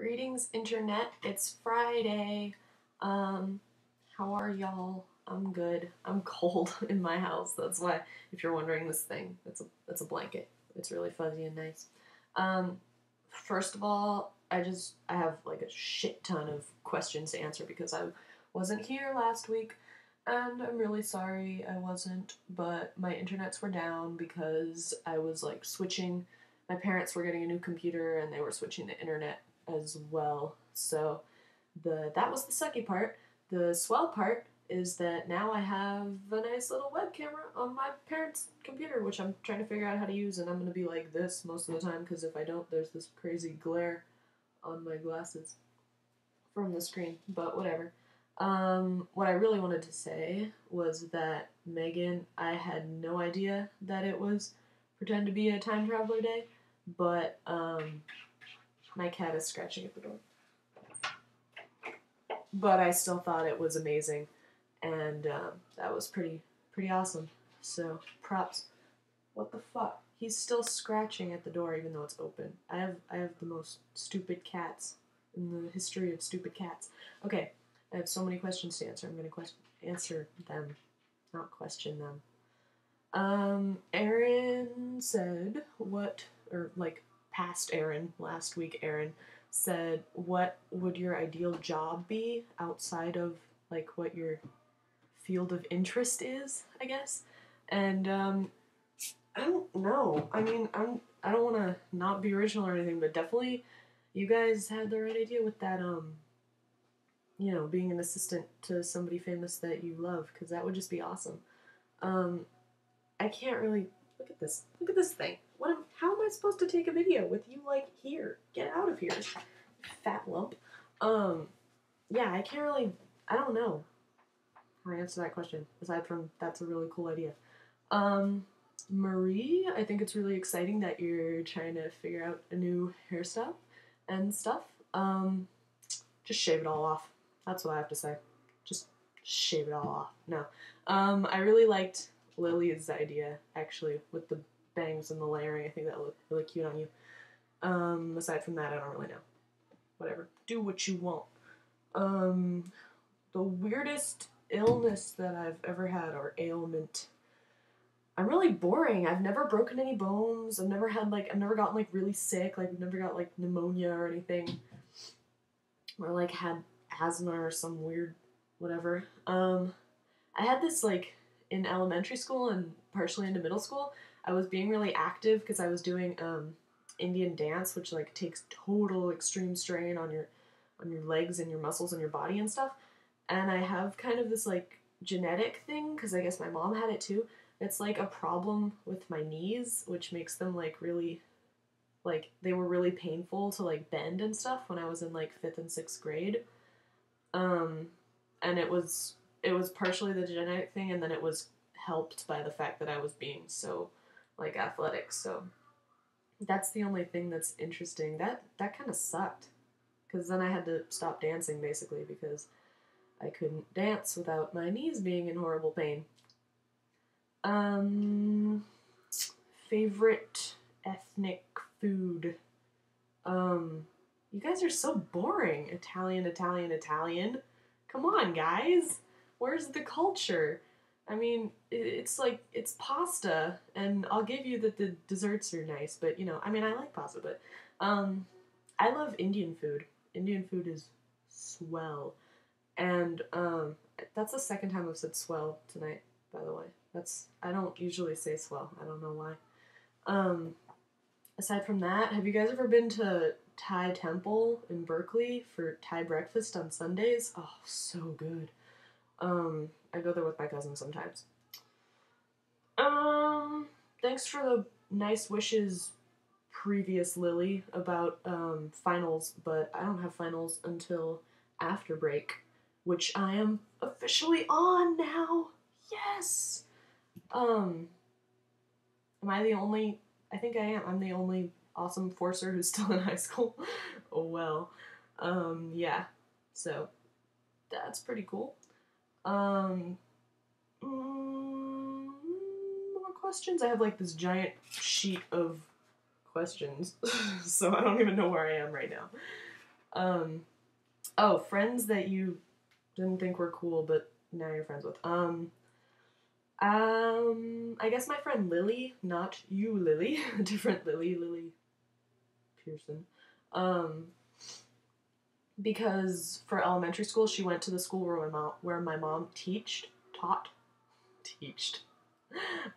Greetings, internet. It's Friday. How are y'all? I'm good. I'm cold in my house. That's why, if you're wondering, this thing, it's a blanket. It's really fuzzy and nice. First of all, I have like a shit ton of questions to answer because I wasn't here last week, and I'm really sorry I wasn't. But my internets were down because I was like switching. My parents were getting a new computer and they were switching the internet as well. So that was the sucky part. The swell part is that now I have a nice little web camera on my parents' computer, which I'm trying to figure out how to use, and I'm going to be like this most of the time, because if I don't, there's this crazy glare on my glasses from the screen, but whatever. What I really wanted to say was that, Megan, I had no idea that it was pretend to be a time traveler day, but, my cat is scratching at the door. But I still thought it was amazing, and that was pretty awesome. So props. What the fuck? He's still scratching at the door even though it's open. I have the most stupid cats in the history of stupid cats. Okay, I have so many questions to answer. I'm gonna answer them, not question them. Aaron said past Aaron, last week Aaron said, what would your ideal job be outside of, like, what your field of interest is, I guess? And, I don't know. I mean, I don't want to not be original or anything, but definitely you guys had the right idea with that, being an assistant to somebody famous that you love, because that would just be awesome. I can't really... Look at this. Look at this thing. How am I supposed to take a video with you, like, here? Get out of here, fat lump. Yeah, I can't really... I don't know how to answer that question, aside from that's a really cool idea. Marie, I think it's really exciting that you're trying to figure out a new hairstyle and stuff. Just shave it all off. That's what I have to say. Just shave it all off. No. I really liked Lily's idea, actually, with the bangs and the layering. I think that looked really cute on you. Aside from that, I don't really know. Whatever. Do what you want. The weirdest illness that I've ever had, or ailment. I'm really boring. I've never broken any bones. I've never gotten, like, really sick. Like, I've never got, like, pneumonia or anything. Or, like, had asthma or some weird whatever. I had this, like, in elementary school and partially into middle school. I was being really active because I was doing Indian dance, which, like, takes total extreme strain on your legs and your muscles and your body and stuff. And I have kind of this, like, genetic thing, because I guess my mom had it too. It's like a problem with my knees, which makes them, like, really, like, they were really painful to, like, bend and stuff when I was in, like, 5th and 6th grade. And it was partially the genetic thing, and then it was helped by the fact that I was being so, like, athletic. So that's the only thing that's interesting. That kind of sucked, because then I had to stop dancing, basically, because I couldn't dance without my knees being in horrible pain. Favorite ethnic food. You guys are so boring. Italian. Come on, guys. Where's the culture? I mean, it's like, it's pasta, and I'll give you that the desserts are nice, but, I mean, I like pasta, but, I love Indian food. Indian food is swell. And, that's the second time I've said swell tonight, by the way. I don't usually say swell. I don't know why. Aside from that, have you guys ever been to Thai Temple in Berkeley for Thai breakfast on Sundays? Oh, so good. I go there with my cousin sometimes. Thanks for the nice wishes, previous Lily, about, finals, but I don't have finals until after break, which I am officially on now. Yes! Am I the only... I think I am. I'm the only awesome forcer who's still in high school. Oh, well. Yeah. So, that's pretty cool. More questions? I have, like, this giant sheet of questions, so I don't even know where I am right now. Oh, friends that you didn't think were cool, but now you're friends with. I guess my friend Lily, not you, Lily, a different Lily, Lily Pearson. Um, because for elementary school, she went to the school where my mom teached.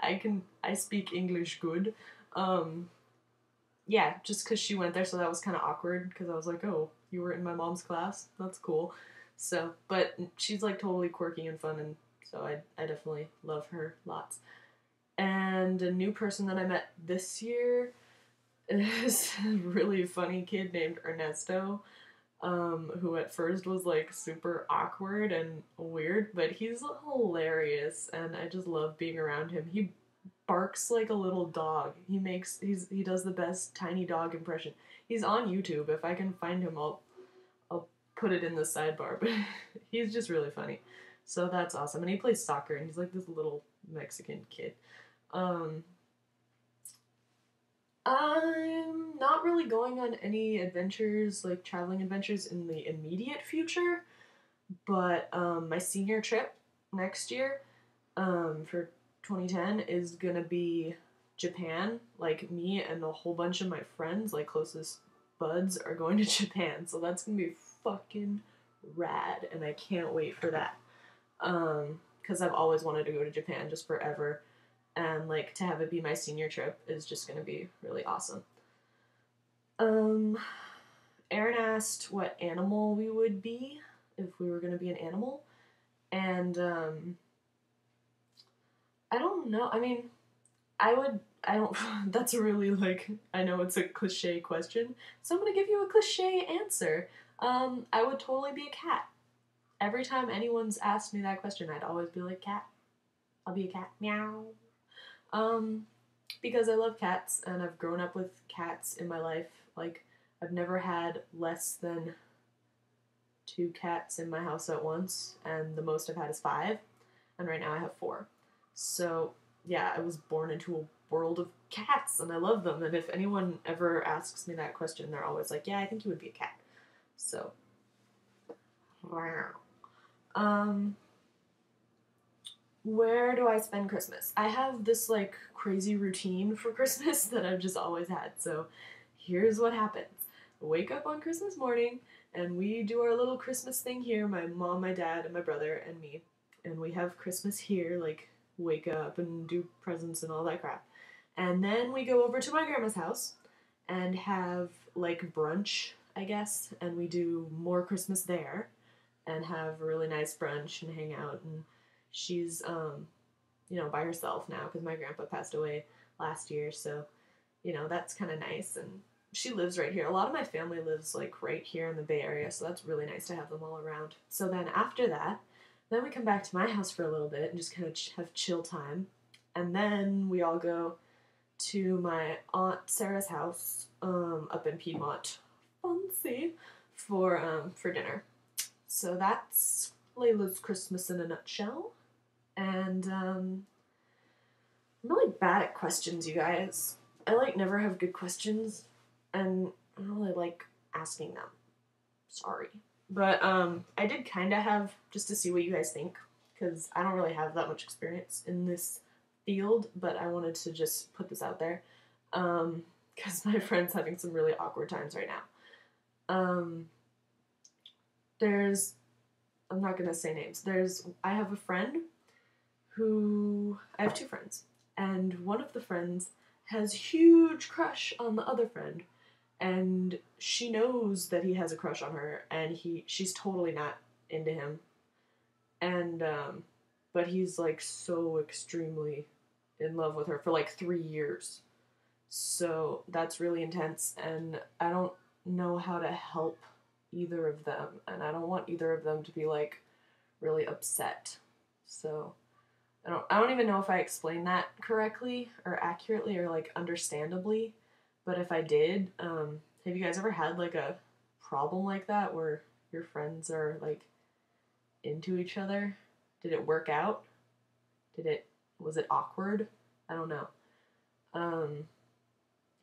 I speak English good. Um, yeah, just because she went there, so that was kind of awkward. Because I was like, oh, you were in my mom's class. That's cool. So, but she's like totally quirky and fun, and so I definitely love her lots. And a new person that I met this year is a really funny kid named Ernesto, who at first was like super awkward and weird, but he's hilarious, and I just love being around him. He barks like a little dog. He does the best tiny dog impression. He's on YouTube. If I can find him, I'll put it in the sidebar. But he's just really funny. So that's awesome. And he plays soccer, and he's like this little Mexican kid. I'm not really going on any adventures, like traveling adventures in the immediate future, but my senior trip next year for 2010 is gonna be Japan. Like, me and a whole bunch of my friends, like closest buds, are going to Japan, so that's gonna be fucking rad, and I can't wait for that. Because I've always wanted to go to Japan just forever, and like to have it be my senior trip is just gonna be really awesome. Um, Aaron asked what animal we would be if we were gonna be an animal, and I don't know. I mean, I don't. That's a really, like, I know it's a cliche question, so I'm gonna give you a cliche answer. I would totally be a cat. Every time anyone's asked me that question, I'd always be like, cat. I'll be a cat. Meow. Um, because I love cats and I've grown up with cats in my life. Like, I've never had less than 2 cats in my house at once, and the most I've had is 5, and right now I have 4. So, yeah, I was born into a world of cats, and I love them, and if anyone ever asks me that question, they're always like, yeah, I think you would be a cat. So, um, where do I spend Christmas? I have this, like, crazy routine for Christmas that I've just always had, so here's what happens. I wake up on Christmas morning, and we do our little Christmas thing here, my mom, my dad, and my brother, and me, and we have Christmas here, like, wake up and do presents and all that crap. And then we go over to my grandma's house and have, like, brunch, I guess, and we do more Christmas there and have a really nice brunch and hang out, and she's, by herself now because my grandpa passed away last year, so, that's kind of nice, and she lives right here. A lot of my family lives, like, right here in the Bay Area, so that's really nice to have them all around. So then after that, then we come back to my house for a little bit and just kind of have chill time, and then we all go to my Aunt Sarah's house, up in Piedmont, fancy, for dinner. So that's Layla's Christmas in a nutshell. And I'm really bad at questions, you guys. I like never have good questions, and I don't really like asking them. Sorry. But I did kind of have, just to see what you guys think, because I don't really have that much experience in this field, but I wanted to just put this out there, because my friend's having some really awkward times right now. I'm not going to say names. I have a friend I have 2 friends, and one of the friends has a huge crush on the other friend, and she knows that he has a crush on her, and she's totally not into him, and, but he's, like, so extremely in love with her for, like, 3 years, so that's really intense, and I don't know how to help either of them, and I don't want either of them to be, like, really upset, so I don't even know if I explained that correctly or accurately or, like, understandably, but if I did, have you guys ever had, like, a problem like that where your friends are, like, into each other? Did it work out? Was it awkward? I don't know.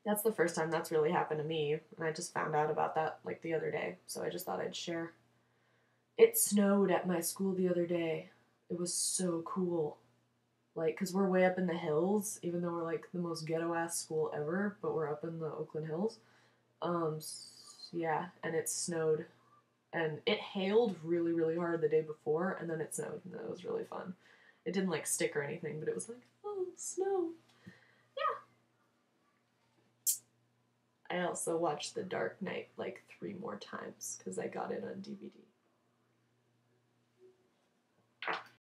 That's the first time that's really happened to me, and I just found out about that like the other day, so I just thought I'd share. It snowed at my school the other day. It was so cool. Like, cause we're way up in the hills, even though we're like the most ghetto ass school ever, but we're up in the Oakland Hills. Yeah, and it snowed, and it hailed really, really hard the day before, and then it snowed, and that was really fun. It didn't like stick or anything, but it was like, oh, snow. I also watched The Dark Knight like 3 more times because I got it on DVD.